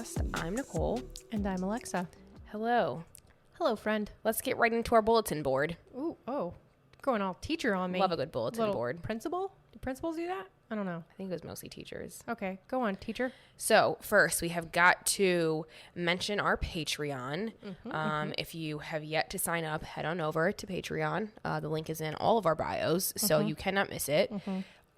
podcast. I'm Nicole. And I'm Alexa. Hello. Hello, friend. Let's get right into our bulletin board. Ooh, going all teacher on me. Love a good bulletin board. Principal? Do principals do that? I don't know. I think it was mostly teachers. Okay, go on, teacher. So first, we have got to mention our Patreon. If you have yet to sign up, head on over to Patreon. The link is in all of our bios, so you cannot miss it.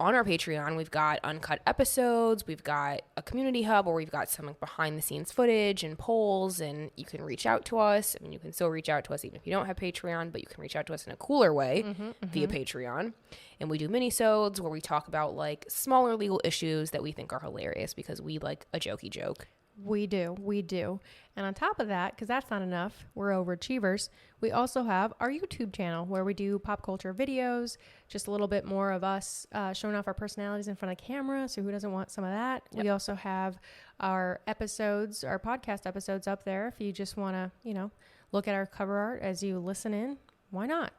On our Patreon, we've got uncut episodes. We've got a community hub where we've got some like behind the scenes footage and polls, and you can reach out to us. I mean, you can still reach out to us even if you don't have Patreon, but you can reach out to us in a cooler way via Patreon. And we do mini-sodes where we talk about like smaller legal issues that we think are hilarious because we like a jokey joke. We do. And on top of that, because that's not enough, we're overachievers, we also have our YouTube channel where we do pop culture videos, just a little bit more of us showing off our personalities in front of camera. So who doesn't want some of that? Yep. We also have our episodes, our podcast episodes up there. If you just want to, look at our cover art as you listen in, why not?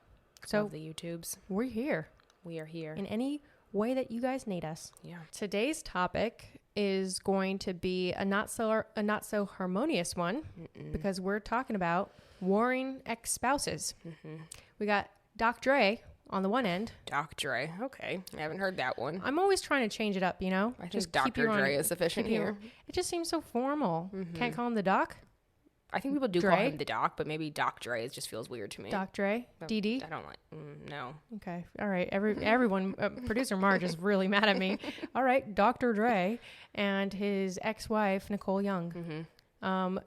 So love the YouTubes. We're here. We are here. In any way that you guys need us. Yeah. Today's topic is going to be a not so harmonious one because we're talking about warring ex-spouses. We got Doc Dre on the one end. Doc Dre. Okay. I haven't heard that one. I'm always trying to change it up, I think Dr. Dre is sufficient here. It just seems so formal. Can't call him the Doc? I think people do call him the Doc, but maybe Doc Dre just feels weird to me. Doc Dre? DD? I don't like, no. Okay. All right. Everyone, producer Marge is really mad at me. All right. Dr. Dre and his ex-wife, Nicole Young,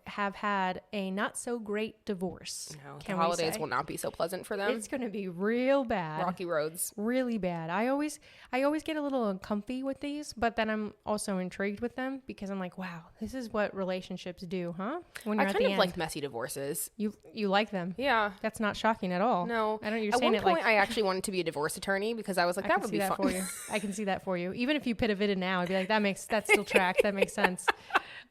have had a not so great divorce. No, the holidays will not be so pleasant for them. It's going to be real bad. Rocky roads. Really bad. I always get a little uncomfy with these, but then I'm also intrigued with them because I'm like, wow, this is what relationships do, huh? When you're I kind of like messy divorces. You like them? Yeah. That's not shocking at all. No. I don't. You're at saying one point, I actually wanted to be a divorce attorney because I was like, that would be fun. For you. I can see that for you. Even if you pitted now, I'd be like, that still tracks. That makes sense.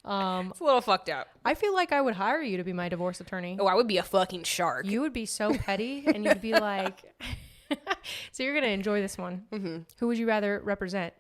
It's a little fucked up. I feel like I would hire you to be my divorce attorney. Oh, I would be a fucking shark. You would be so petty, and you'd be like... So you're going to enjoy this one. Who would you rather represent?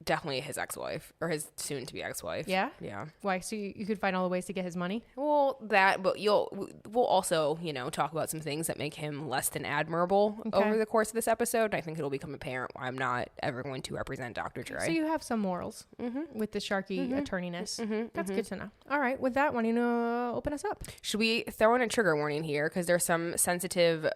Definitely his ex-wife, or his soon-to-be ex-wife. Yeah? Yeah. Why? So you could find all the ways to get his money? Well, but we'll also, talk about some things that make him less than admirable over the course of this episode. I think it'll become apparent why I'm not ever going to represent Dr. Dre. So you have some morals with the Sharky attorneyness. That's good to know. All right. With that one, open us up. Should we throw in a trigger warning here? Because there's some sensitive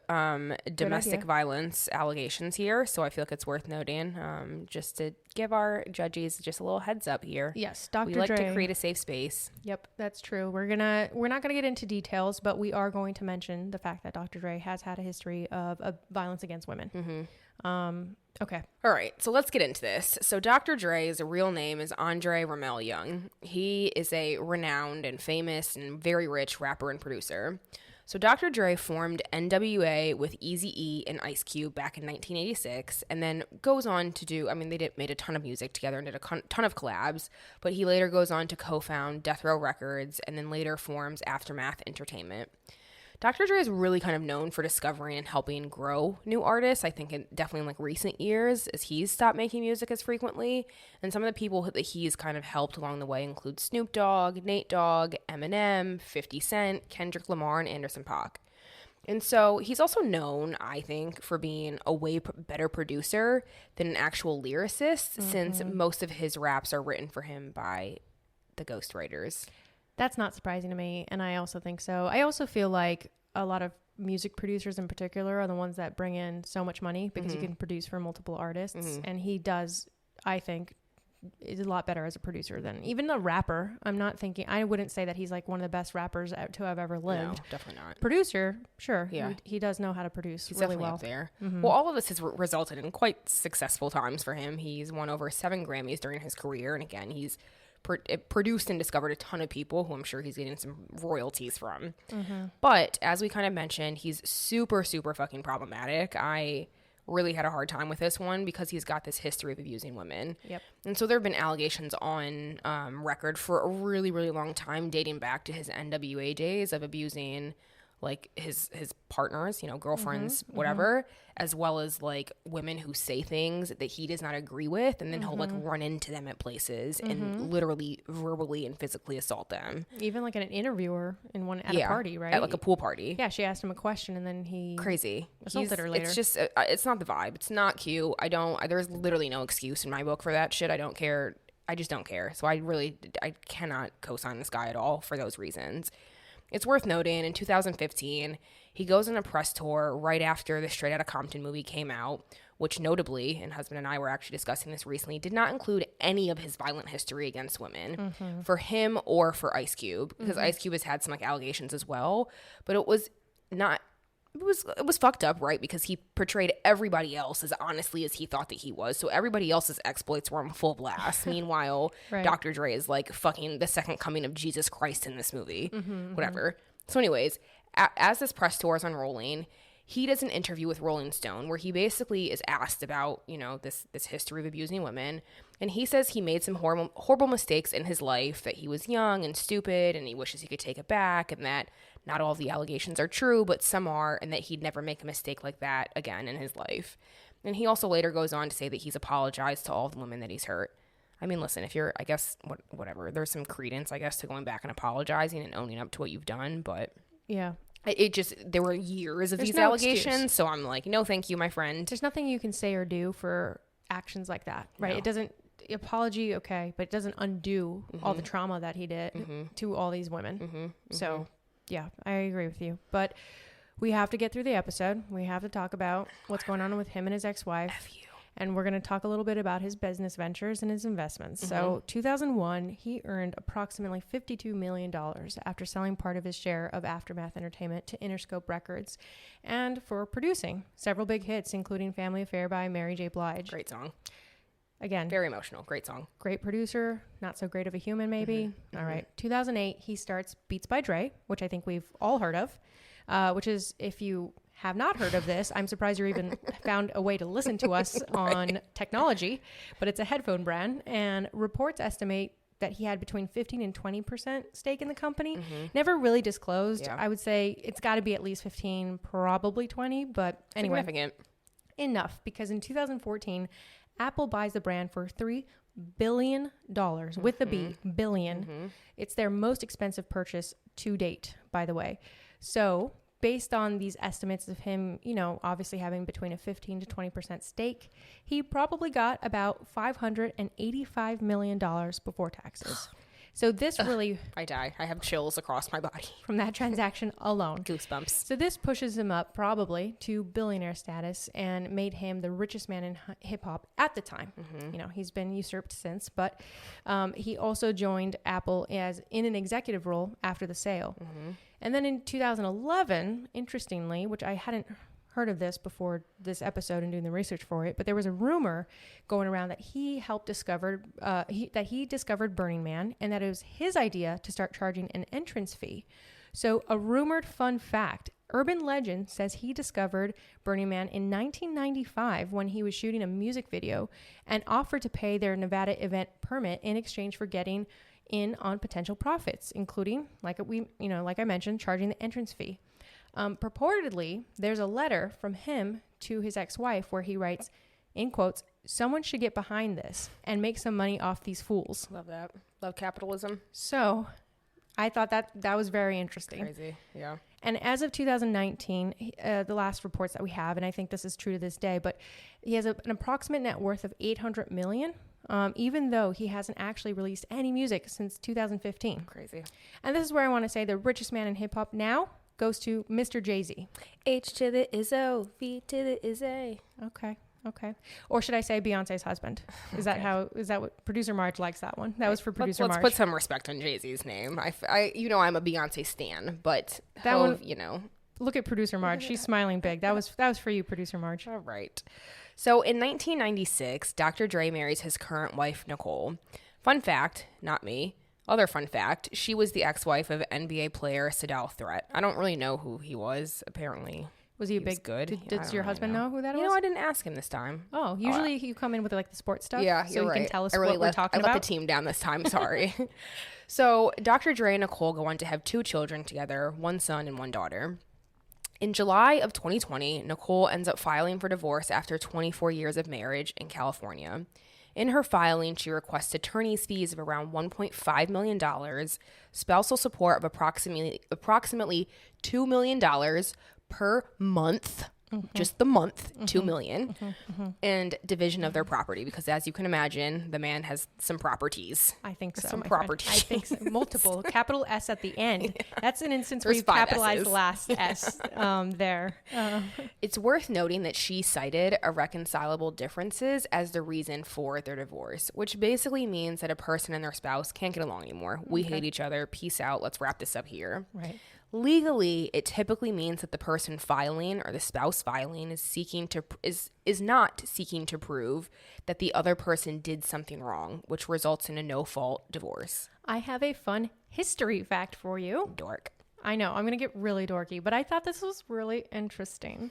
domestic violence allegations here. So I feel like it's worth noting just to give our judges just a little heads up here. Yes, Dr. We Dre. like to create a safe space. Yep, that's true. We're not gonna get into details, but we are going to mention the fact that Dr. Dre has had a history of violence against women. Okay. All right, so let's get into this. So Dr. Dre's real name is Andre Ramel Young. He is a renowned and famous and very rich rapper and producer. So Dr. Dre formed NWA with Eazy-E and Ice Cube back in 1986 and then goes on to do, they made a ton of music together and did a ton of collabs, but he later goes on to co-found Death Row Records and then later forms Aftermath Entertainment. Dr. Dre is really kind of known for discovering and helping grow new artists. I think definitely in recent years as he's stopped making music as frequently. And some of the people that he's kind of helped along the way include Snoop Dogg, Nate Dogg, Eminem, 50 Cent, Kendrick Lamar, and Anderson .Paak. And so he's also known, I think, for being a way better producer than an actual lyricist since most of his raps are written for him by the ghostwriters. That's not surprising to me, and I also think so. I also feel like a lot of music producers in particular are the ones that bring in so much money because you can produce for multiple artists, and he does, I think, is a lot better as a producer than even a rapper. I wouldn't say that he's like one of the best rappers to have ever lived. No, definitely not. Producer, sure. Yeah. He does know how to produce He's really definitely well. up there. Well, all of this has resulted in quite successful times for him. He's won over 7 Grammys during his career, and again, he's produced and discovered a ton of people who I'm sure he's getting some royalties from. But as we kind of mentioned, he's super, super fucking problematic. I really had a hard time with this one because he's got this history of abusing women. Yep. And so there have been allegations on record for a really, really long time dating back to his NWA days of abusing like his partners, you know, girlfriends, whatever, as well as like women who say things that he does not agree with, and then he'll like run into them at places and literally verbally and physically assault them. Even like an interviewer at a party, right? At like a pool party. Yeah, she asked him a question and then he assaulted her later. It's just it's not the vibe. It's not cute. There's literally no excuse in my book for that shit. I don't care. I just don't care. So I cannot co-sign this guy at all for those reasons. It's worth noting, in 2015, he goes on a press tour right after the Straight Outta Compton movie came out, which notably, and husband and I were actually discussing this recently, did not include any of his violent history against women for him or for Ice Cube, because Ice Cube has had some like allegations as well, but it was fucked up, right? Because he portrayed everybody else as honestly as he thought that he was. So everybody else's exploits were on full blast. Meanwhile, Dr. Dre is like fucking the second coming of Jesus Christ in this movie. Whatever. So anyways, as this press tour is unrolling, he does an interview with Rolling Stone where he basically is asked about, you know, this history of abusing women. And he says he made some horrible mistakes in his life, that he was young and stupid and he wishes he could take it back, and that not all of the allegations are true, but some are, and that he'd never make a mistake like that again in his life. And he also later goes on to say that he's apologized to all the women that he's hurt. I mean, listen, if you're, I guess, whatever, there's some credence, I guess, to going back and apologizing and owning up to what you've done, but yeah. There were years of these no allegations, excuse. So I'm like, no, thank you, my friend. There's nothing you can say or do for actions like that, right? No. It doesn't, apology, okay, but it doesn't undo all the trauma that he did to all these women. So, yeah, I agree with you. But we have to get through the episode. We have to talk about what's going on with him and his ex-wife. And we're going to talk a little bit about his business ventures and his investments. So 2001, he earned approximately $52 million after selling part of his share of Aftermath Entertainment to Interscope Records, and for producing several big hits, including Family Affair by Mary J. Blige. Great song. Again, very emotional. Great song. Great producer. Not so great of a human, maybe. All right. 2008, he starts Beats by Dre, which I think we've all heard of, which is, if you have not heard of this, I'm surprised you even found a way to listen to us on technology, but it's a headphone brand, and reports estimate that he had between 15 and 20% stake in the company. Never really disclosed. Yeah. I would say it's got to be at least 15, probably 20, but anyway. Significant. Enough, because in 2014, Apple buys the brand for $3 billion, with the B, billion. It's their most expensive purchase to date, by the way. So based on these estimates of him, you know, obviously having between a 15 to 20% stake, he probably got about $585 million before taxes. So this really... I die. I have chills across my body. From that transaction alone. Goosebumps. So this pushes him up probably to billionaire status and made him the richest man in hip hop at the time. You know, he's been usurped since, but he also joined Apple as in an executive role after the sale. And then in 2011, interestingly, which I hadn't heard of this before this episode and doing the research for it, but there was a rumor going around that he helped discover that he discovered Burning Man, and that it was his idea to start charging an entrance fee. So a rumored fun fact, urban legend says he discovered Burning Man in 1995 when he was shooting a music video and offered to pay their Nevada event permit in exchange for getting in on potential profits, including, like I mentioned, charging the entrance fee. Purportedly, there's a letter from him to his ex-wife where he writes, in quotes, "Someone should get behind this and make some money off these fools." Love that. Love capitalism. So I thought that was very interesting. Crazy. Yeah. And as of 2019, the last reports that we have, and I think this is true to this day, but he has an approximate net worth of $800 million, even though he hasn't actually released any music since 2015. Crazy. And this is where I want to say the richest man in hip hop now goes to Mr. Jay-Z. H to the Izzo, V to the Izzy. Okay. Or should I say Beyonce's husband? Is that what producer Marge likes that one? That was for producer Marge. Let's put some respect on Jay-Z's name. I I'm a Beyonce stan, but that one, you look at producer Marge. She's smiling big. That was for you, producer Marge. All right. So in 1996, Dr. Dre marries his current wife, Nicole. Fun fact, not me. Other fun fact, she was the ex-wife of NBA player Sadal Threat. I don't really know who he was, apparently. Was he a big? Good. Did your husband know who that was? You know, I didn't ask him this time. Oh, usually you come in with like the sports stuff. Yeah, so you're you right. can tell us I what we're talking about. I let the team down this time. Sorry. So Dr. Dre and Nicole go on to have 2 children together, 1 son and 1 daughter. In July of 2020, Nicole ends up filing for divorce after 24 years of marriage in California. In her filing, she requests attorney's fees of around $1.5 million, spousal support of approximately $2 million per month, just the month, $2 million, and division of their property, because as you can imagine, the man has some properties. I think so. Some properties. I think so. Multiple. Capital S at the end. Yeah. That's an instance where There's you 5 capitalized S's. the last S there. It's worth noting that she cited irreconcilable differences as the reason for their divorce, which basically means that a person and their spouse can't get along anymore. We hate each other. Peace out. Let's wrap this up here. Right. Legally, it typically means that the person filing or the spouse filing is not seeking to prove that the other person did something wrong, which results in a no-fault divorce. I have a fun history fact for you. Dork. I know, I'm going to get really dorky, but I thought this was really interesting.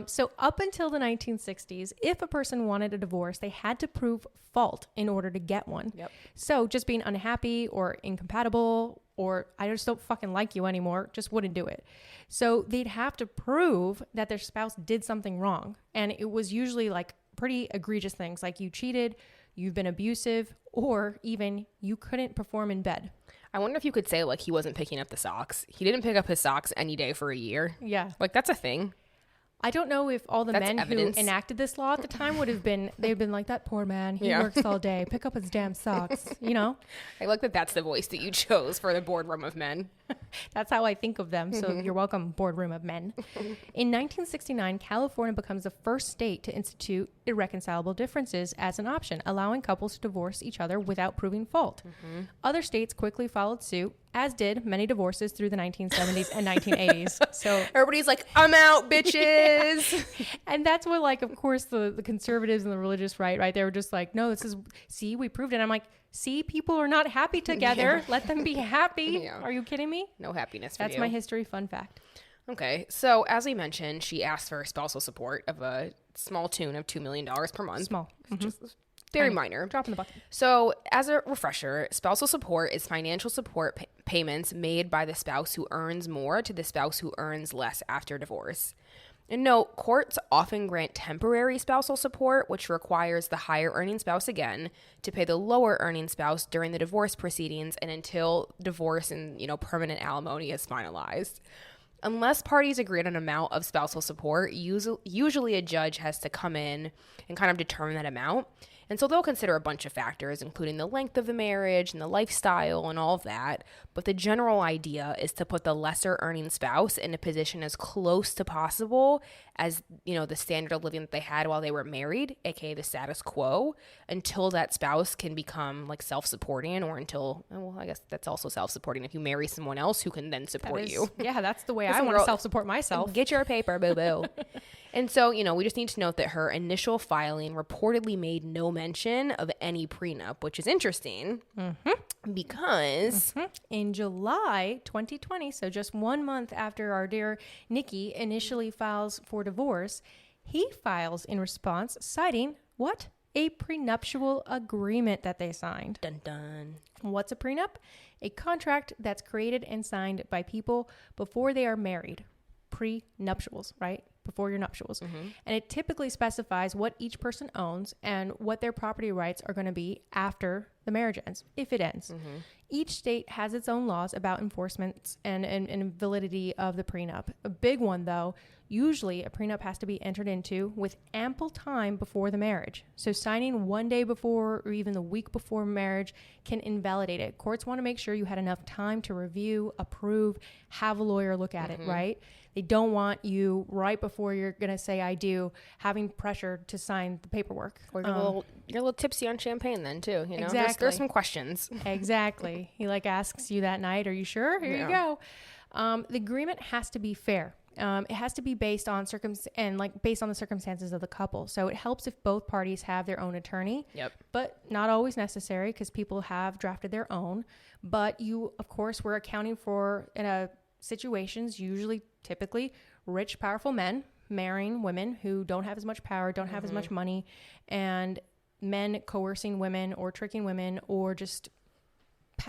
So up until the 1960s, if a person wanted a divorce, they had to prove fault in order to get one. Yep. So just being unhappy or incompatible or I just don't fucking like you anymore just wouldn't do it. So they'd have to prove that their spouse did something wrong. And it was usually like pretty egregious things like you cheated, you've been abusive, or even you couldn't perform in bed. I wonder if you could say, like, he wasn't picking up the socks. He didn't pick up his socks any day for a year. Yeah. Like, that's a thing. I don't know if all the That's men evidence. who enacted this law at the time would have been, they've been like, that poor man, he works all day, pick up his damn socks, you know? I like that that's the voice that you chose for the boardroom of men. That's how I think of them. So you're welcome, boardroom of men. In 1969, California becomes the first state to institute irreconcilable differences as an option, allowing couples to divorce each other without proving fault. Other states quickly followed suit, as did many divorces through the 1970s and 1980s. So everybody's like, I'm out, bitches. And that's what, like, of course, the conservatives and the religious right? They were just like, no, this is, see, we proved it. I'm like, see, people are not happy together. Let them be happy. Yeah. Are you kidding me? No happiness for That's you. my history fun fact. Okay, so as we mentioned, she asked for spousal support of a small tune of $2 million per month. Small. Just very minor. Drop in the bucket. So as a refresher, spousal support is financial support payments made by the spouse who earns more to the spouse who earns less after divorce. And note, courts often grant temporary spousal support, which requires the higher earning spouse again to pay the lower earning spouse during the divorce proceedings and until divorce and, permanent alimony is finalized. Unless parties agree on an amount of spousal support, usually a judge has to come in and kind of determine that amount. And so they'll consider a bunch of factors, including the length of the marriage and the lifestyle and all of that. But the general idea is to put the lesser earning spouse in a position as close to possible as, the standard of living that they had while they were married, aka the status quo, until that spouse can become like self-supporting or until, well, I guess that's also self-supporting if you marry someone else who can then support you. Yeah, that's the way I want to self-support myself. Get your paper, boo-boo. And so, we just need to note that her initial filing reportedly made no mention of any prenup, which is interesting because in July 2020, so just 1 month after our dear Nikki initially files for divorce, he files in response citing what? A prenuptial agreement that they signed. Dun dun. What's a prenup? A contract that's created and signed by people before they are married. Prenuptials, right? Before your nuptials. And it typically specifies what each person owns and what their property rights are going to be after the marriage ends, if it ends. Each state has its own laws about enforcement and validity of the prenup. A big one, though, usually a prenup has to be entered into with ample time before the marriage. So signing 1 day before or even the week before marriage can invalidate it. Courts want to make sure you had enough time to review, approve, have a lawyer look at it, right? They don't want you right before you're going to say I do, having pressure to sign the paperwork. Or you're a little tipsy on champagne then too, Exactly. There's some questions. Exactly. He asks you that night, are you sure? Here you go. The agreement has to be fair. It has to be based on based on the circumstances of the couple. So it helps if both parties have their own attorney. Yep. But not always necessary because people have drafted their own. But you, of course, we're accounting for situations, typically rich, powerful men marrying women who don't have as much power, don't have as much money, and men coercing women or tricking women or just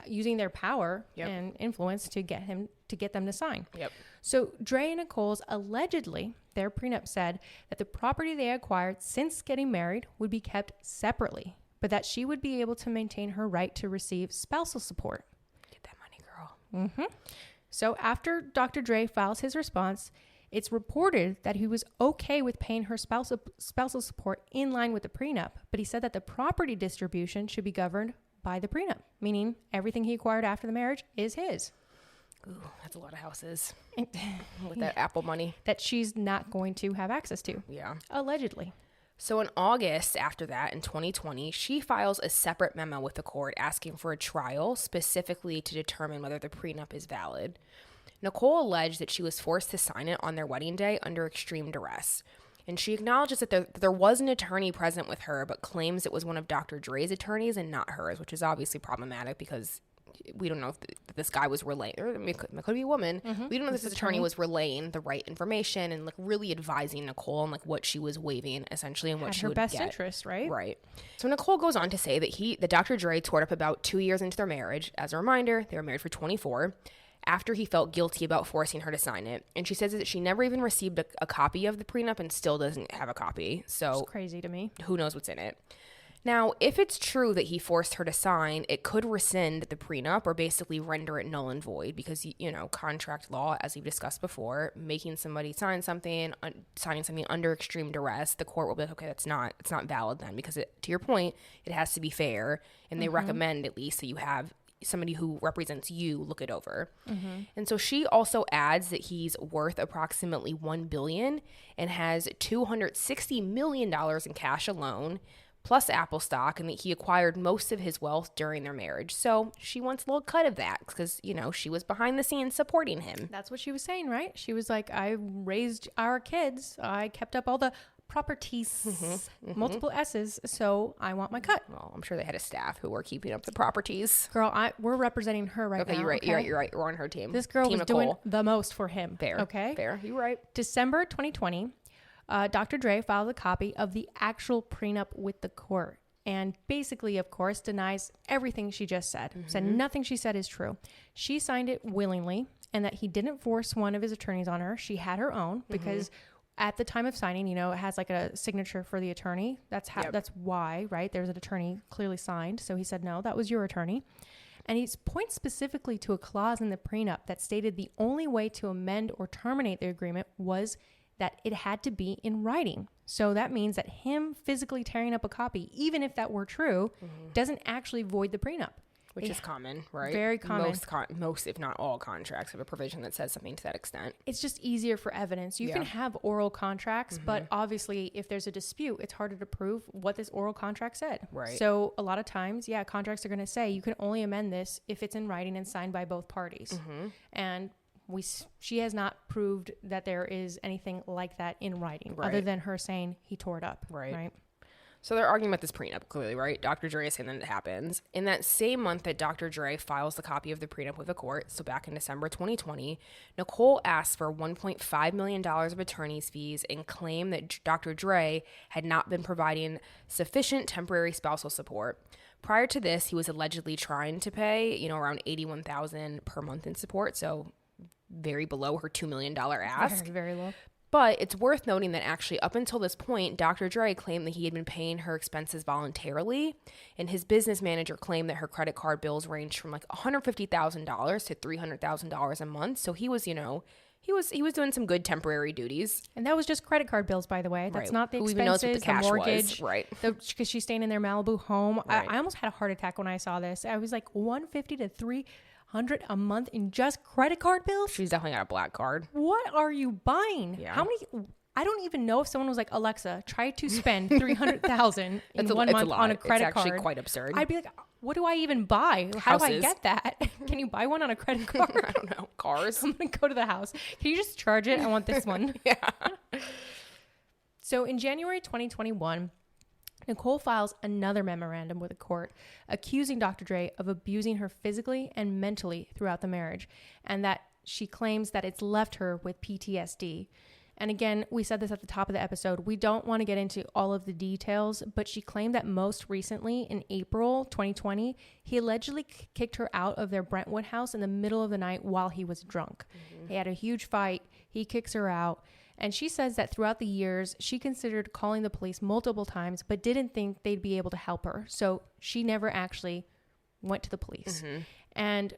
using their power and influence to get them to sign. Yep. So Dre and Nicole's allegedly, their prenup said that the property they acquired since getting married would be kept separately, but that she would be able to maintain her right to receive spousal support. Get that money, girl. So after Dr. Dre files his response, it's reported that he was okay with paying her spousal support in line with the prenup, but he said that the property distribution should be governed by the prenup, meaning everything he acquired after the marriage is his. Ooh, that's a lot of houses with that Apple money that she's not going to have access to. Yeah. Allegedly. So in August after that, in 2020, she files a separate memo with the court asking for a trial specifically to determine whether the prenup is valid. Nicole alleged that she was forced to sign it on their wedding day under extreme duress. And she acknowledges that there was an attorney present with her, but claims it was one of Dr. Dre's attorneys and not hers, which is obviously problematic because we don't know if this guy was relaying, or it could be a woman. We don't know if this attorney was relaying the right information and like really advising Nicole on like what she was waiving essentially and what she would get. Her best interest, right? Right. So Nicole goes on to say that Dr. Dre toured up about 2 years into their marriage. As a reminder, they were married for 24. After he felt guilty about forcing her to sign it. And she says that she never even received a copy of the prenup and still doesn't have a copy. So it's crazy to me. Who knows what's in it? Now, if it's true that he forced her to sign, it could rescind the prenup or basically render it null and void because, you know, contract law, as we've discussed before, making somebody sign something, signing something under extreme duress, the court will be like, okay, it's not valid then because to your point, it has to be fair. And they recommend at least that you have somebody who represents you look it over. And so she also adds that he's worth approximately $1 billion and has $260 million in cash alone, plus Apple stock, and that he acquired most of his wealth during their marriage. So she wants a little cut of that because, you know, she was behind the scenes supporting him. That's what she was saying, right? She was like, I raised our kids. I kept up all the properties, multiple S's, so I want my cut. Well, I'm sure they had a staff who were keeping up the properties. Girl, we're representing her right now. You're right. You're right. You're on her team. This girl team was Nicole. doing the most for him. Fair. Okay. Fair. You're right. December 2020, Dr. Dre filed a copy of the actual prenup with the court and basically, of course, denies everything she just said. Said nothing she said is true. She signed it willingly and that he didn't force one of his attorneys on her. She had her own because at the time of signing, you know, it has like a signature for the attorney. That's how. That's why, right? There's an attorney clearly signed. So he said, no, that was your attorney. And he points specifically to a clause in the prenup that stated the only way to amend or terminate the agreement was that it had to be in writing. So that means that him physically tearing up a copy, even if that were true, doesn't actually void the prenup. Which is common, right? Very common. Most, if not all, contracts have a provision that says something to that extent. It's just easier for evidence. You can have oral contracts, but obviously if there's a dispute, it's harder to prove what this oral contract said. Right. So a lot of times, contracts are going to say you can only amend this if it's in writing and signed by both parties. And she has not proved that there is anything like that in writing, other than her saying he tore it up. Right. So they're arguing about this prenup, clearly, right? Dr. Dre is saying that it happens. In that same month that Dr. Dre files the copy of the prenup with the court, so back in December 2020, Nicole asks for $1.5 million of attorney's fees and claimed that Dr. Dre had not been providing sufficient temporary spousal support. Prior to this, he was allegedly trying to pay, around $81,000 per month in support, so very below her $2 million ask. Very low. But it's worth noting that actually up until this point, Dr. Dre claimed that he had been paying her expenses voluntarily, and his business manager claimed that her credit card bills ranged from like $150,000 to $300,000 a month. So he was, he was doing some good temporary duties. And that was just credit card bills, by the way. That's not the expenses, knows what the cash mortgage, was, right? Because she's staying in their Malibu home. Right. I almost had a heart attack when I saw this. I was like $150 to $300 a month in just credit card bills. She's definitely got a black card. What are you buying? Yeah. How many? I don't even know if someone was like, Alexa, try to spend $300,000 in 1 month on a credit card. It's actually quite absurd. I'd be like, what do I even buy? How do I get that? Can you buy one on a credit card? I don't know. Cars. I'm going to go to the house. Can you just charge it? I want this one. Yeah. So in January 2021, Nicole files another memorandum with the court accusing Dr. Dre of abusing her physically and mentally throughout the marriage, and that she claims that it's left her with PTSD. And again, we said this at the top of the episode. We don't want to get into all of the details, but she claimed that most recently in April 2020, he allegedly kicked her out of their Brentwood house in the middle of the night while he was drunk. They had a huge fight. He kicks her out. And she says that throughout the years, she considered calling the police multiple times, but didn't think they'd be able to help her. So she never actually went to the police. And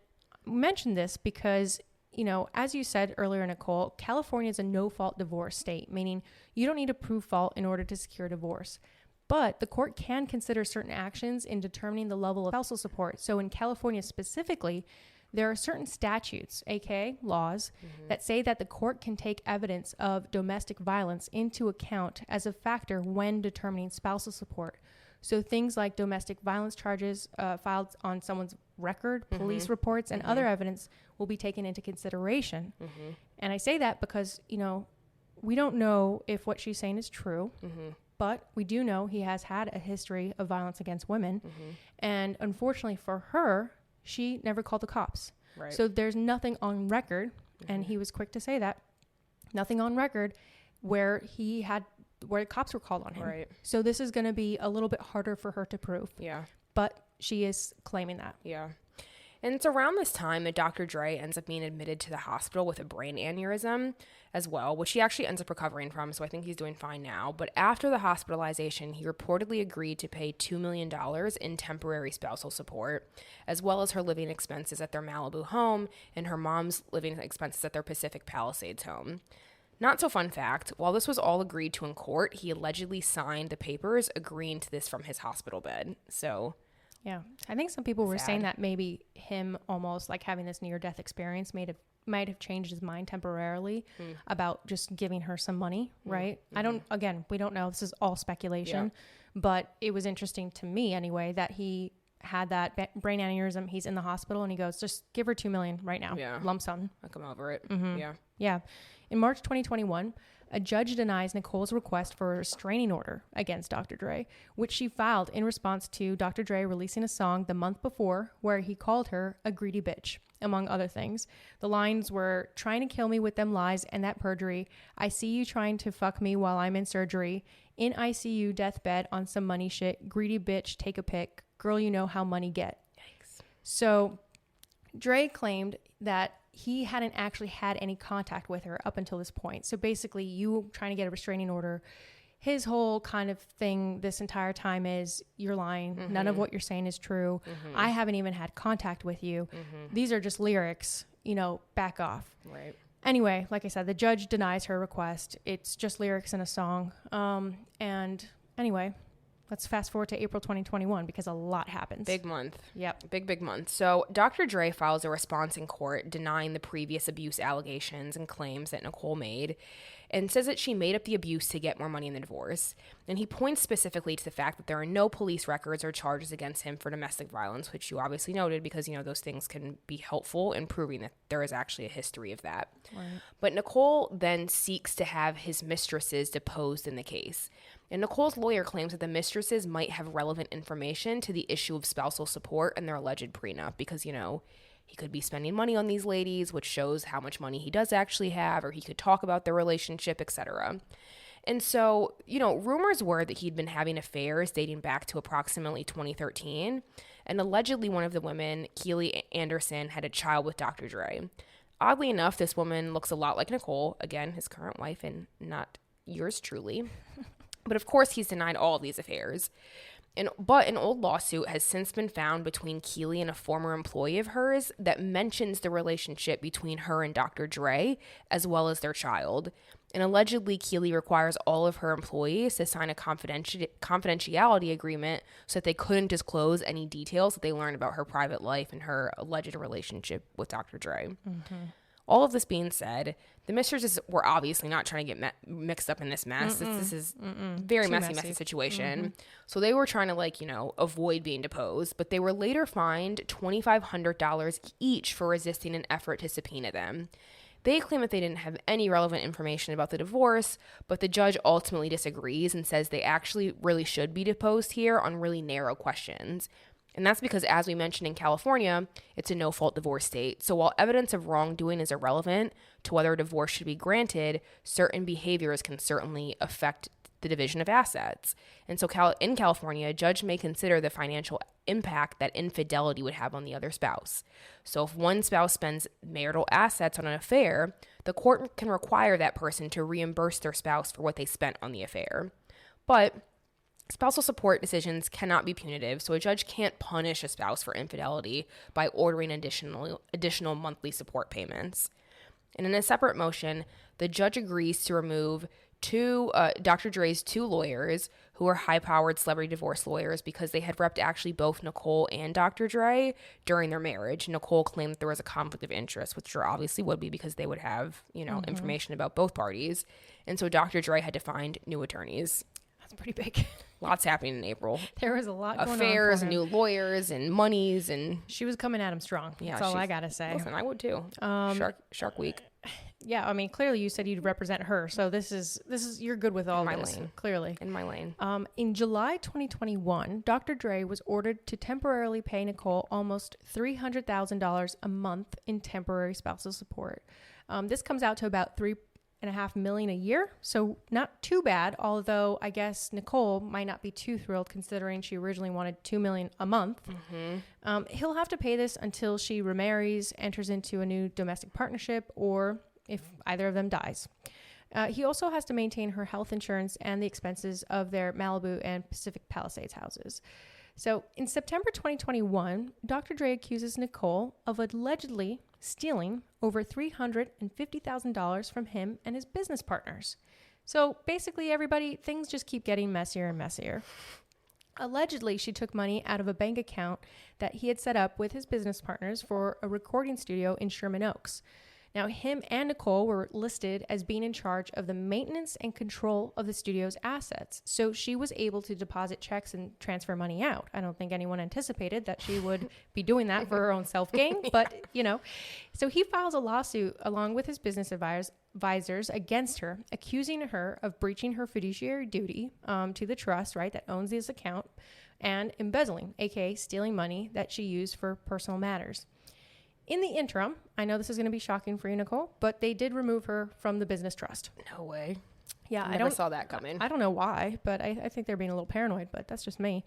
I mentioned this because, you know, as you said earlier, Nicole, California is a no-fault divorce state, meaning you don't need to prove fault in order to secure divorce. But the court can consider certain actions in determining the level of spousal support. So in California specifically, there are certain statutes, aka laws, that say that the court can take evidence of domestic violence into account as a factor when determining spousal support. So things like domestic violence charges filed on someone's record, police reports, and other evidence will be taken into consideration. And I say that because, you know, we don't know if what she's saying is true, but we do know he has had a history of violence against women. And unfortunately for her, she never called the cops. Right. So there's nothing on record, and he was quick to say that, nothing on record where the cops were called on him. Right. So this is going to be a little bit harder for her to prove. Yeah. But she is claiming that. Yeah. And it's around this time that Dr. Dre ends up being admitted to the hospital with a brain aneurysm as well, which he actually ends up recovering from, so I think he's doing fine now. But after the hospitalization, he reportedly agreed to pay $2 million in temporary spousal support, as well as her living expenses at their Malibu home and her mom's living expenses at their Pacific Palisades home. Not so fun fact, while this was all agreed to in court, he allegedly signed the papers agreeing to this from his hospital bed. So... yeah, I think some people were saying that maybe him almost like having this near-death experience might have changed his mind temporarily about just giving her some money, right? We don't know. This is all speculation, but it was interesting to me anyway that he had that brain aneurysm. He's in the hospital and he goes, just give her $2 million right now, lump sum. I'll come over it. Yeah. In March 2021, a judge denies Nicole's request for a restraining order against Dr. Dre, which she filed in response to Dr. Dre releasing a song the month before where he called her a greedy bitch, among other things. The lines were, trying to kill me with them lies and that perjury. I see you trying to fuck me while I'm in surgery. In ICU deathbed on some money shit. Greedy bitch, take a pic. Girl, you know how money get. Yikes. So Dre claimed that he hadn't actually had any contact with her up until this point. So basically, you trying to get a restraining order, his whole kind of thing this entire time is, you're lying. None of what you're saying is true. I haven't even had contact with you. These are just lyrics, you know, back off. Right. Anyway, like I said, the judge denies her request. It's just lyrics in a song. And anyway, let's fast forward to April 2021 because a lot happens. Big month. Yep. Big month. So Dr. Dre files a response in court denying the previous abuse allegations and claims that Nicole made and says that she made up the abuse to get more money in the divorce. And he points specifically to the fact that there are no police records or charges against him for domestic violence, which you obviously noted because, you know, those things can be helpful in proving that there is actually a history of that. Right. But Nicole then seeks to have his mistresses deposed in the case. And Nicole's lawyer claims that the mistresses might have relevant information to the issue of spousal support and their alleged prenup because, you know, he could be spending money on these ladies, which shows how much money he does actually have, or he could talk about their relationship, etc. And so, you know, rumors were that he'd been having affairs dating back to approximately 2013. And allegedly one of the women, Keely Anderson, had a child with Dr. Dre. Oddly enough, this woman looks a lot like Nicole, again, his current wife, and not yours truly. But of course, he's denied all of these affairs. But an old lawsuit has since been found between Keely and a former employee of hers that mentions the relationship between her and Dr. Dre, as well as their child. And allegedly, Keely requires all of her employees to sign a confidentiality agreement so that they couldn't disclose any details that they learned about her private life and her alleged relationship with Dr. Dre. All of this being said, the mistresses were obviously not trying to get mixed up in this mess. This is very messy situation. So they were trying to, like, you know, avoid being deposed, but they were later fined $2,500 each for resisting an effort to subpoena them. They claim that they didn't have any relevant information about the divorce, but the judge ultimately disagrees and says they actually really should be deposed here on really narrow questions. And that's because, as we mentioned in California, it's a no-fault divorce state. So while evidence of wrongdoing is irrelevant to whether a divorce should be granted, certain behaviors can certainly affect the division of assets. And so in California, a judge may consider the financial impact that infidelity would have on the other spouse. So if one spouse spends marital assets on an affair, the court can require that person to reimburse their spouse for what they spent on the affair. But spousal support decisions cannot be punitive, so a judge can't punish a spouse for infidelity by ordering additional monthly support payments. And in a separate motion, the judge agrees to remove Dr. Dre's two lawyers who are high-powered celebrity divorce lawyers because they had repped actually both Nicole and Dr. Dre during their marriage. Nicole claimed that there was a conflict of interest, which there obviously would be because they would have, information about both parties. And so Dr. Dre had to find new attorneys. That's pretty big. Lots happening in April. There was a lot going on. Affairs, new lawyers, and monies, and she was coming at him strong. Yeah, that's all I gotta say. Listen, I would too. Shark Week. Yeah, I mean, clearly you said you'd represent her, so this is you're good with all this. Lane. Clearly, in my lane. In July 2021, Dr. Dre was ordered to temporarily pay Nicole almost $300,000 a month in temporary spousal support. This comes out to about $3.5 million a year, so not too bad. Although I guess Nicole might not be too thrilled considering she originally wanted $2 million a month. Mm-hmm. He'll have to pay this until she remarries, enters into a new domestic partnership, or if either of them dies. He also has to maintain her health insurance and the expenses of their Malibu and Pacific Palisades houses. So in September 2021, Dr. Dre accuses Nicole of allegedly stealing over $350,000 from him and his business partners. So basically, everybody, things just keep getting messier and messier. Allegedly, she took money out of a bank account that he had set up with his business partners for a recording studio in Sherman Oaks. Now, him and Nicole were listed as being in charge of the maintenance and control of the studio's assets. So she was able to deposit checks and transfer money out. I don't think anyone anticipated that she would be doing that for her own self-gain, but, So he files a lawsuit along with his business advisors against her, accusing her of breaching her fiduciary duty to the trust, right, that owns this account, and embezzling, aka stealing money that she used for personal matters. In the interim, I know this is going to be shocking for you, Nicole, but they did remove her from the business trust. No way. Yeah, I never saw that coming. I don't know why, but I think they're being a little paranoid, but that's just me.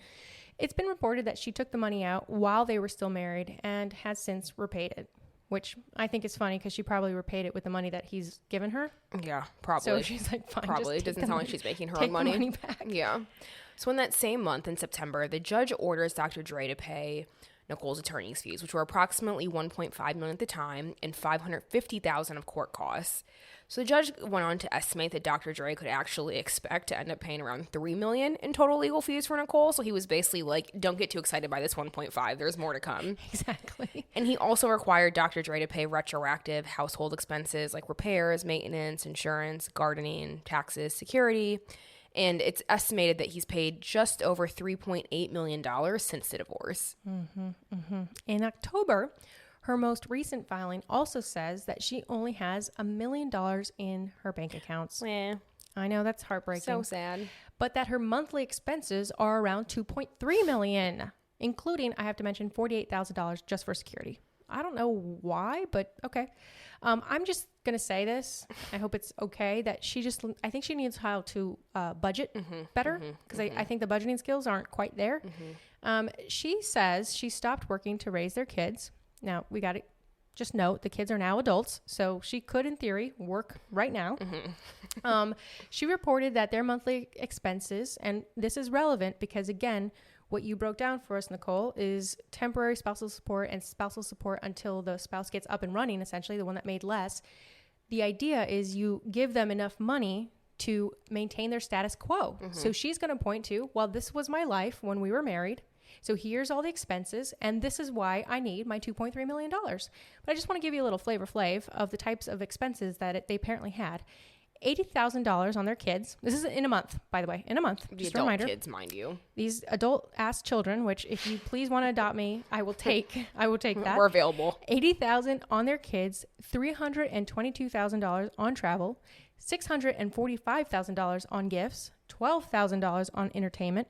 It's been reported that she took the money out while they were still married and has since repaid it, which I think is funny because she probably repaid it with the money that he's given her. Yeah, probably. So she's like, fine, probably. It doesn't sound like she's making her own money. Take the money back. Yeah. So in that same month in September, the judge orders Dr. Dre to pay Nicole's attorney's fees, which were approximately $1.5 million at the time, and $550,000 of court costs. So the judge went on to estimate that Dr. Dre could actually expect to end up paying around $3 million in total legal fees for Nicole. So he was basically like, don't get too excited by this 1.5. There's more to come. Exactly. And he also required Dr. Dre to pay retroactive household expenses like repairs, maintenance, insurance, gardening, taxes, security. And it's estimated that he's paid just over $3.8 million since the divorce. Mm-hmm, mm-hmm. In October, her most recent filing also says that she only has $1 million in her bank accounts. Yeah. I know, that's heartbreaking. So sad. But that her monthly expenses are around $2.3 million, including, I have to mention, $48,000 just for security. I don't know why, but okay. I'm just going to say this. I hope it's okay that I think she needs how to budget better because I think the budgeting skills aren't quite there. She says she stopped working to raise their kids. Now, we got to just note the kids are now adults, so she could, in theory, work right now. She reported that their monthly expenses, and this is relevant because, again, what you broke down for us, Nicole, is temporary spousal support and spousal support until the spouse gets up and running, essentially, the one that made less. The idea is you give them enough money to maintain their status quo. So she's going to point to, well, this was my life when we were married. So here's all the expenses, and this is why I need my $2.3 million. But I just want to give you a little flavor of the types of expenses that they apparently had. $80,000 on their kids. This is in a month, by the way. In a month. The just a adult reminder. kids, mind you. These adult-ass children, which if you please want to adopt me, I will take that. We're available. $80,000 on their kids, $322,000 on travel, $645,000 on gifts, $12,000 on entertainment,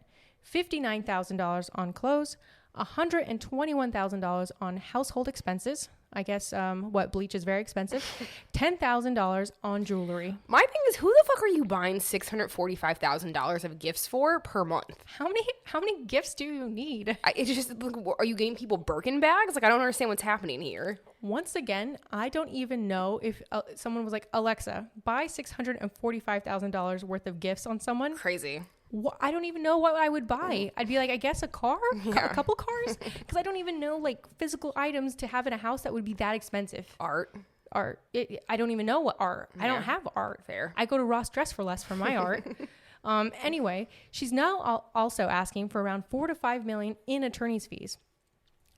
$59,000 on clothes, $121,000 on household expenses. I guess bleach is very expensive. $10,000 on jewelry. My thing is, who the fuck are you buying $645,000 of gifts for per month? How many gifts do you need? It's just, are you getting people Birkin bags? Like, I don't understand what's happening here. Once again, I don't even know if someone was like, Alexa, buy $645,000 worth of gifts on someone. Crazy. I don't even know what I would buy. I'd be like, I guess a car, a couple cars, because I don't even know like physical items to have in a house that would be that expensive. Art. I don't even know what art. Yeah. I don't have art. Fair. I go to Ross Dress for Less for my art. Anyway, she's now also asking for around $4 to $5 million in attorney's fees.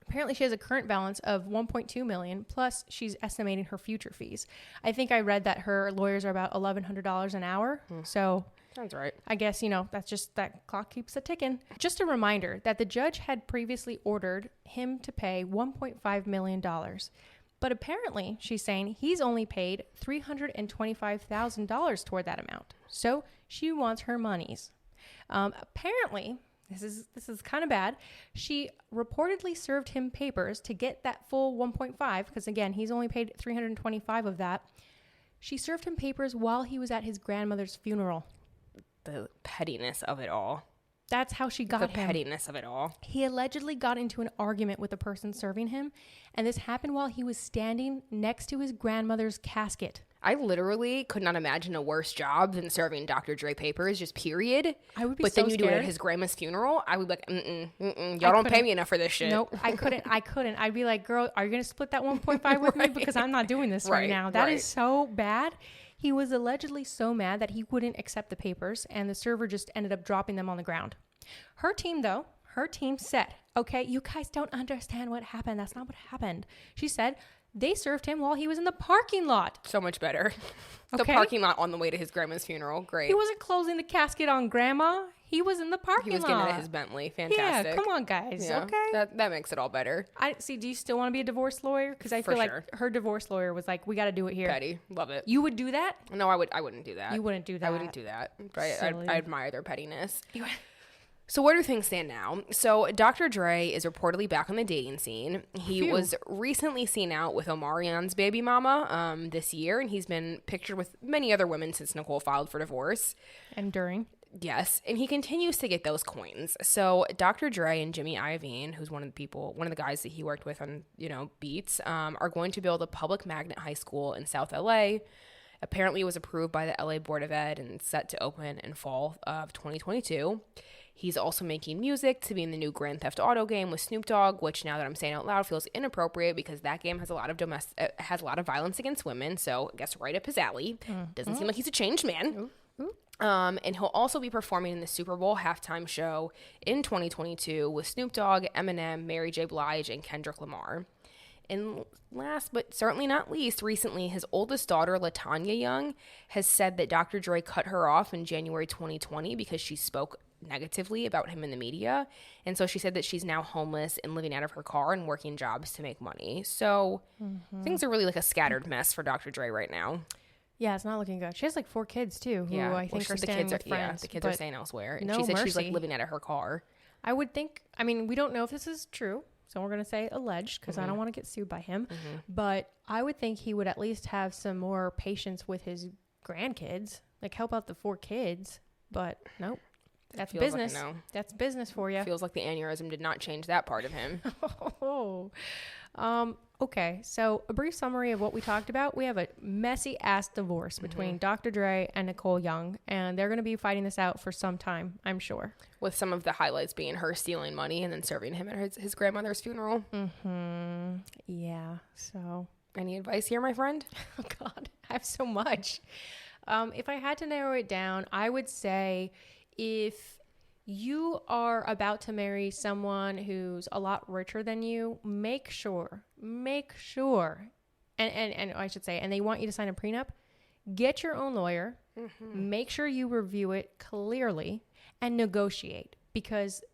Apparently, she has a current balance of $1.2 million, plus she's estimating her future fees. I think I read that her lawyers are about $1,100 an hour. So sounds right. I guess, that's just that clock keeps a ticking. Just a reminder that the judge had previously ordered him to pay $1.5 million. But apparently, she's saying he's only paid $325,000 toward that amount. So she wants her monies. Apparently, this is kind of bad. She reportedly served him papers to get that full 1.5, because again, he's only paid 325 of that. She served him papers while he was at his grandmother's funeral. The pettiness of it all. That's how she got him. The pettiness of it all. He allegedly got into an argument with the person serving him, and this happened while he was standing next to his grandmother's casket. I literally could not imagine a worse job than serving Dr. Dre papers, just period. I would be but so then you scared. do it at his grandma's funeral. I would be like, y'all don't pay me enough for this shit. Nope, I couldn't. I'd be like, girl, are you going to split that 1.5 with me? Because I'm not doing this right now. That is so bad. He was allegedly so mad that he wouldn't accept the papers, and the server just ended up dropping them on the ground. Her team said, okay, you guys don't understand what happened. That's not what happened. She said they served him while he was in the parking lot. So much better. The Okay. parking lot on the way to his grandma's funeral. Great. He wasn't closing the casket on grandma. He was in the parking lot. He was getting out of his Bentley. Fantastic. Yeah, come on, guys. Yeah, okay. That makes it all better. Do you still want to be a divorce lawyer? Because I feel like her divorce lawyer was like, we got to do it here. Petty. Love it. You would do that? No, I wouldn't do that. You wouldn't do that. I wouldn't do that. But I admire their pettiness. You So where do things stand now? So Dr. Dre is reportedly back on the dating scene. He was recently seen out with Omarion's baby mama this year, and he's been pictured with many other women since Nicole filed for divorce. And during. Yes, and he continues to get those coins. So Dr. Dre and Jimmy Iovine, who's one of the guys that he worked with on, Beats, are going to build a public magnet high school in South LA. Apparently it was approved by the LA Board of Ed and set to open in fall of 2022. He's also making music to be in the new Grand Theft Auto game with Snoop Dogg, which now that I'm saying out loud feels inappropriate because that game has a lot of violence against women. So I guess right up his alley. Doesn't seem like he's a changed man. And he'll also be performing in the Super Bowl halftime show in 2022 with Snoop Dogg, Eminem, Mary J. Blige, and Kendrick Lamar. And last but certainly not least, recently his oldest daughter, LaTanya Young, has said that Dr. Dre cut her off in January 2020 because she spoke negatively about him in the media. And so she said that she's now homeless and living out of her car and working jobs to make money. So things are really like a scattered mess for Dr. Dre right now. Yeah, it's not looking good. She has like 4 kids too, who I think she's staying with friends. Yeah, the kids are staying elsewhere. And no she said mercy. she's like living out of her car. I would think, we don't know if this is true, so we're going to say alleged because I don't want to get sued by him. But I would think he would at least have some more patience with his grandkids, like help out the 4 kids. But nope. That's business. Like That's business for you. Feels like the aneurysm did not change that part of him. Okay, so a brief summary of what we talked about. We have a messy ass divorce between Dr. Dre and Nicole Young, and they're going to be fighting this out for some time, I'm sure. With some of the highlights being her stealing money and then serving him at his grandmother's funeral. Yeah, so. Any advice here, my friend? Oh, God, I have so much. If I had to narrow it down, I would say if you are about to marry someone who's a lot richer than you, make sure, and I should say, and they want you to sign a prenup, get your own lawyer, make sure you review it clearly, and negotiate. Because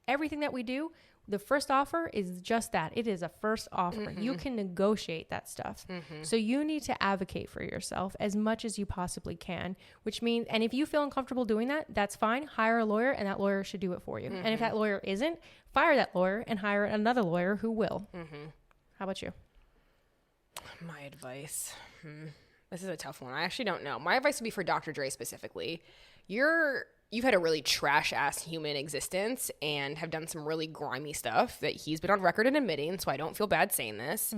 everything that we do, the first offer is just that. It is a first offer. You can negotiate that stuff. So you need to advocate for yourself as much as you possibly can, which means, and if you feel uncomfortable doing that, that's fine. Hire a lawyer and that lawyer should do it for you. And if that lawyer isn't, fire that lawyer and hire another lawyer who will. How about you? My advice. This is a tough one. I actually don't know. My advice would be for Dr. Dre specifically. You've had a really trash-ass human existence and have done some really grimy stuff that he's been on record in admitting, so I don't feel bad saying this.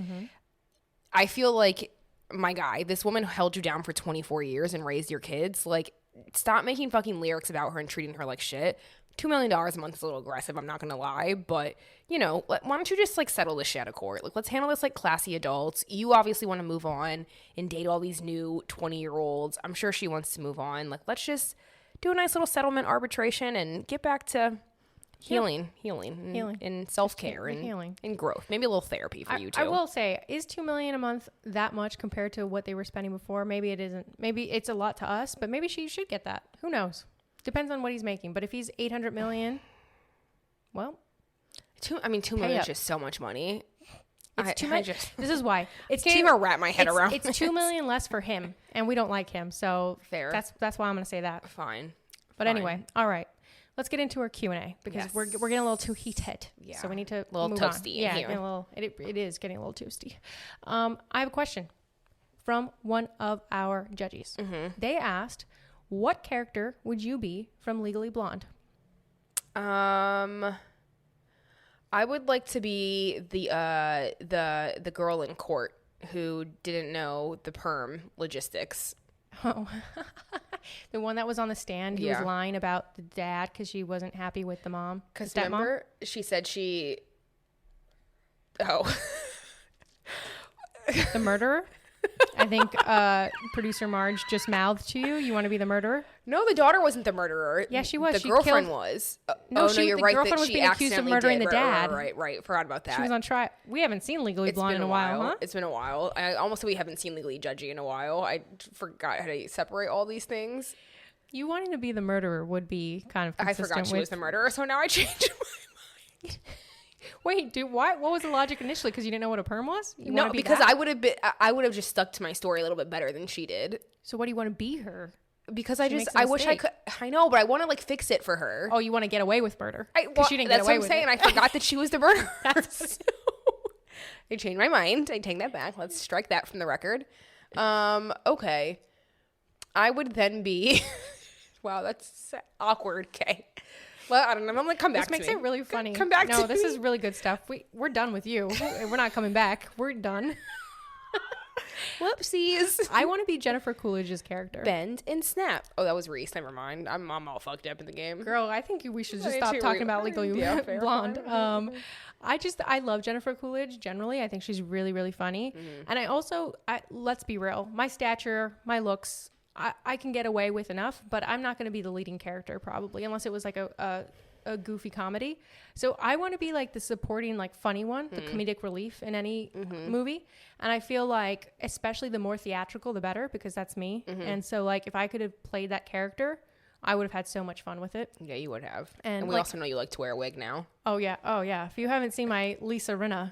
I feel like, my guy, this woman held you down for 24 years and raised your kids. Like, stop making fucking lyrics about her and treating her like shit. $2 million a month is a little aggressive, I'm not gonna lie, but, you know, why don't you just, like, settle this shit out of court? Like, let's handle this like classy adults. You obviously want to move on and date all these new 20-year-olds. I'm sure she wants to move on. Like, let's just do a nice little settlement arbitration and get back to healing and self-care and growth. Maybe a little therapy for you too. I will say, is $2 million a month that much compared to what they were spending before? Maybe it isn't. Maybe it's a lot to us, but maybe she should get that. Who knows? Depends on what he's making. But if he's $800 million, well, $2 million is just so much money. It's too much. This is why. I can't even wrap my head around. It's $2 million less for him, and we don't like him. So fair. That's why I'm going to say that. Fine. But anyway, all right. Let's get into our Q&A because we're getting a little too heated. Yeah. So we need to move toasty on. Yeah, it is getting a little toasty. I have a question from one of our judges. They asked, what character would you be from Legally Blonde? I would like to be the girl in court who didn't know the perm logistics. Oh, the one that was on the stand who was lying about the dad because she wasn't happy with the mom. Because remember, she said the murderer. I think producer Marge just mouthed to you. You want to be the murderer? No, the daughter wasn't the murderer. Yeah, she was. The girlfriend was. No, you're the right. Girlfriend was being accused of murdering the dad. Right. Forgot about that. She was on trial. We haven't seen Legally Blonde in a while, huh? It's been a while. I almost said we haven't seen Legally Judgy in a while. I forgot how to separate all these things. You wanting to be the murderer would be kind of consistent. I forgot she was the murderer, so now I changed my mind. Wait, dude, what was the logic initially? Because you didn't know what a perm was? No, because I would have just stuck to my story a little bit better than she did. So what do you want to be her? Because I wish I could. I know, but I want to like fix it for her. Oh, you want to get away with murder? Because she didn't get away with it. That's what I'm saying. I forgot that she was the murderer. I changed my mind. I take that back. Let's strike that from the record. Okay. I would then be. Wow, that's awkward. Okay. Well, I don't know. I'm gonna come back. This makes it really funny. Come back. No, this is really good stuff. We're done with you. We're not coming back. We're done. Whoopsies. I want to be Jennifer Coolidge's character. Bend and snap. Oh, that was Reese. Never mind. I'm all fucked up in the game. Girl, I think we should just stop talking about Legally Blonde. I love Jennifer Coolidge generally. I think she's really, really funny. And let's be real. My stature, my looks, I can get away with enough, but I'm not going to be the leading character probably, unless it was like a goofy comedy. So I want to be like the supporting, like funny one, the comedic relief in any movie. And I feel like, especially the more theatrical, the better, because that's me. And so like, if I could have played that character, I would have had so much fun with it. Yeah, you would have. And we also know you like to wear a wig now. Oh yeah. If you haven't seen my Lisa Rinna,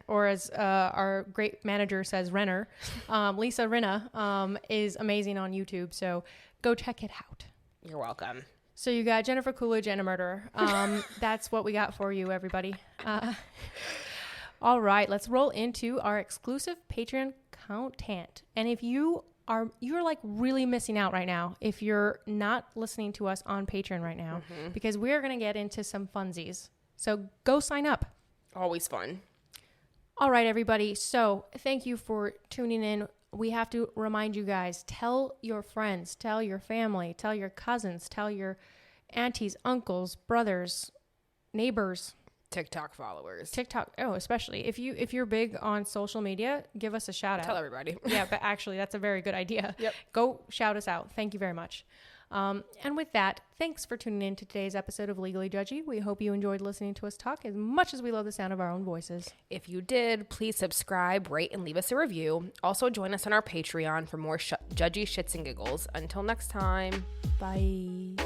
or as our great manager says, Renner, Lisa Rinna is amazing on YouTube. So go check it out. You're welcome. So you got Jennifer Coolidge and a murderer. That's what we got for you, everybody. All right, let's roll into our exclusive Patreon content. And if you're like really missing out right now if you're not listening to us on Patreon right now, because we're going to get into some funsies. So go sign up. Always fun. All right, everybody. So thank you for tuning in. We have to remind you guys, tell your friends, tell your family, tell your cousins, tell your aunties, uncles, brothers, neighbors. TikTok followers. Especially if you're big on social media, give us a shout out. Tell everybody. Yeah, but actually that's a very good idea. Yep. Go shout us out. Thank you very much. And with that, thanks for tuning in to today's episode of Legally Judgy. We hope you enjoyed listening to us talk as much as we love the sound of our own voices. If you did, please subscribe, rate, and leave us a review. Also join us on our Patreon for more judgy shits and giggles. Until next time. Bye.